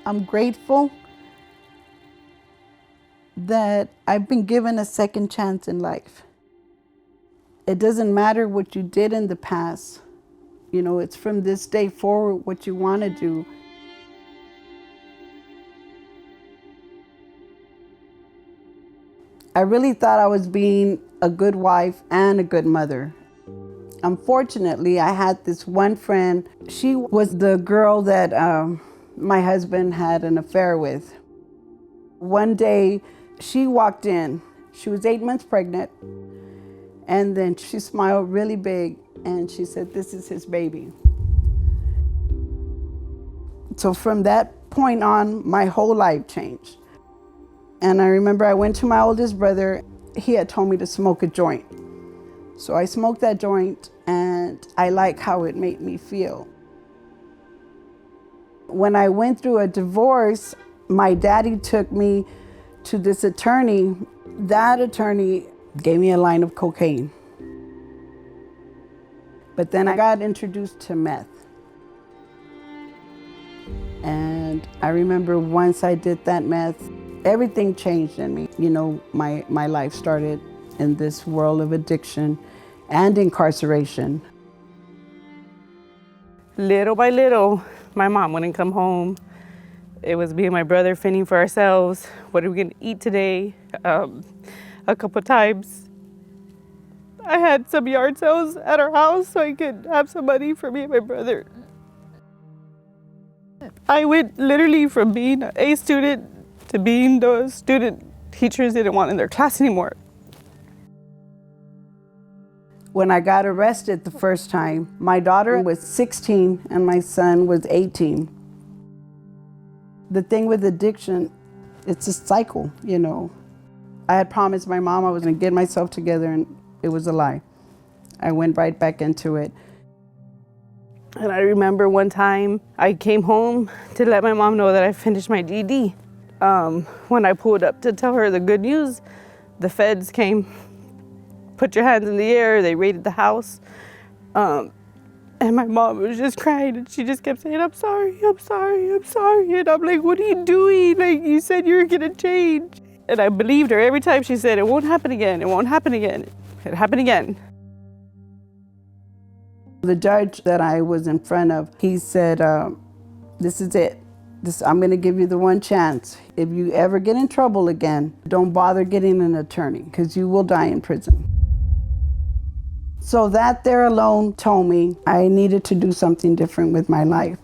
I'm grateful that I've been given a second chance in life. It doesn't matter what you did in the past. You know, it's from this day forward what you want to do. I really thought I was being a good wife and a good mother. Unfortunately, I had this one friend. She was the girl that my husband had an affair with. One day, she walked in. She was 8 months pregnant. And then she smiled really big and she said, "This is his baby." So from that point on, my whole life changed. And I remember I went to my oldest brother. He had told me to smoke a joint. So I smoked that joint and I like how it made me feel. When I went through a divorce, my daddy took me to this attorney. That attorney gave me a line of cocaine. But then I got introduced to meth. And I remember once I did that meth, everything changed in me. You know, my life started in this world of addiction and incarceration. Little by little, my mom wouldn't come home. It was me and my brother fending for ourselves. What are we gonna eat today? A couple times, I had some yard sales at our house so I could have some money for me and my brother. I went literally from being an A student to being the student teachers didn't want in their class anymore. When I got arrested the first time, my daughter was 16 and my son was 18. The thing with addiction, it's a cycle, you know. I had promised my mom I was gonna get myself together and it was a lie. I went right back into it. And I remember one time I came home to let my mom know that I finished my GED. When I pulled up to tell her the good news, the feds came, put your hands in the air, they raided the house. And my mom was just crying and she just kept saying, "I'm sorry, I'm sorry, I'm sorry." And I'm like, "What are you doing? Like, you said you were gonna change." And I believed her every time she said, "It won't happen again, it won't happen again." It happened again. The judge that I was in front of, he said, "This is it. I'm gonna give you the one chance. If you ever get in trouble again, don't bother getting an attorney because you will die in prison." So that there alone told me I needed to do something different with my life.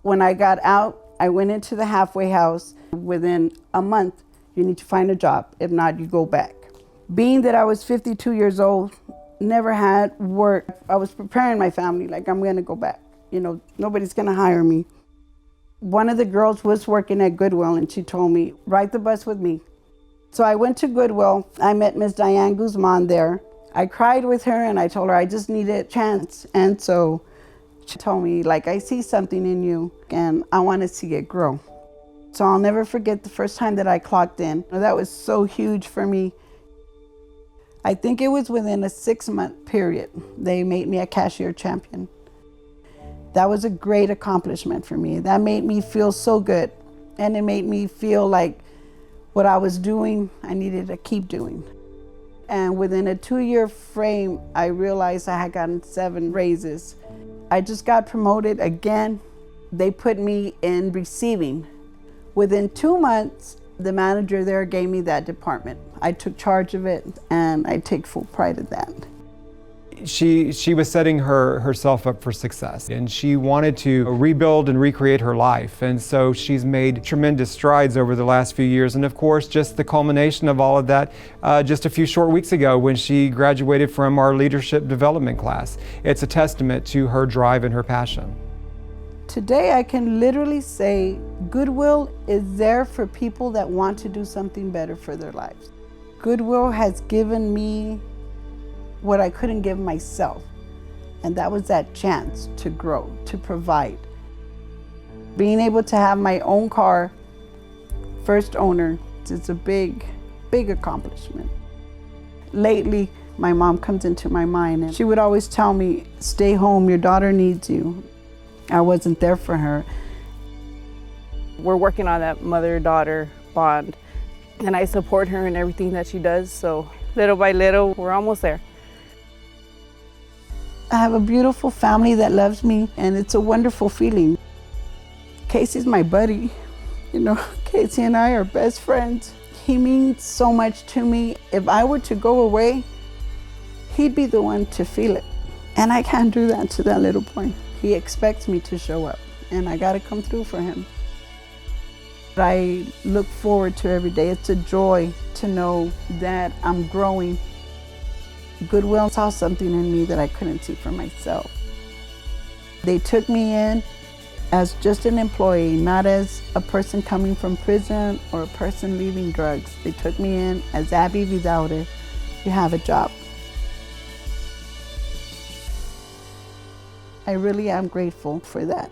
When I got out, I went into the halfway house. Within a month, you need to find a job. If not, you go back. Being that I was 52 years old, never had work, I was preparing my family, like I'm gonna go back. You know, nobody's gonna hire me. One of the girls was working at Goodwill and she told me, "Ride the bus with me." So I went to Goodwill. I met Miss Diane Guzman there. I cried with her and I told her I just needed a chance. And so she told me, like, "I see something in you and I want to see it grow." So I'll never forget the first time that I clocked in. That was so huge for me. I think it was within a 6-month period, they made me a cashier champion. That was a great accomplishment for me. That made me feel so good. And it made me feel like what I was doing, I needed to keep doing. And within a 2-year frame, I realized I had gotten 7 raises. I just got promoted again. They put me in receiving. Within 2 months, the manager there gave me that department. I took charge of it and I take full pride of that. She was setting herself up for success and she wanted to rebuild and recreate her life. And so she's made tremendous strides over the last few years. And of course, just the culmination of all of that just a few short weeks ago when she graduated from our leadership development class. It's a testament to her drive and her passion. Today, I can literally say Goodwill is there for people that want to do something better for their lives. Goodwill has given me what I couldn't give myself, and that was that chance to grow, to provide. Being able to have my own car, first owner, is a big, big accomplishment. Lately, my mom comes into my mind and she would always tell me, "Stay home, your daughter needs you." I wasn't there for her. We're working on that mother-daughter bond, and I support her in everything that she does, so little by little, we're almost there. I have a beautiful family that loves me, and it's a wonderful feeling. Casey's my buddy. You know, Casey and I are best friends. He means so much to me. If I were to go away, he'd be the one to feel it. And I can't do that to that little boy. He expects me to show up, and I gotta come through for him. I look forward to every day. It's a joy to know that I'm growing. Goodwill saw something in me that I couldn't see for myself. They took me in as just an employee, not as a person coming from prison or a person leaving drugs. They took me in as ABBI'S daughter. You have a job. I really am grateful for that.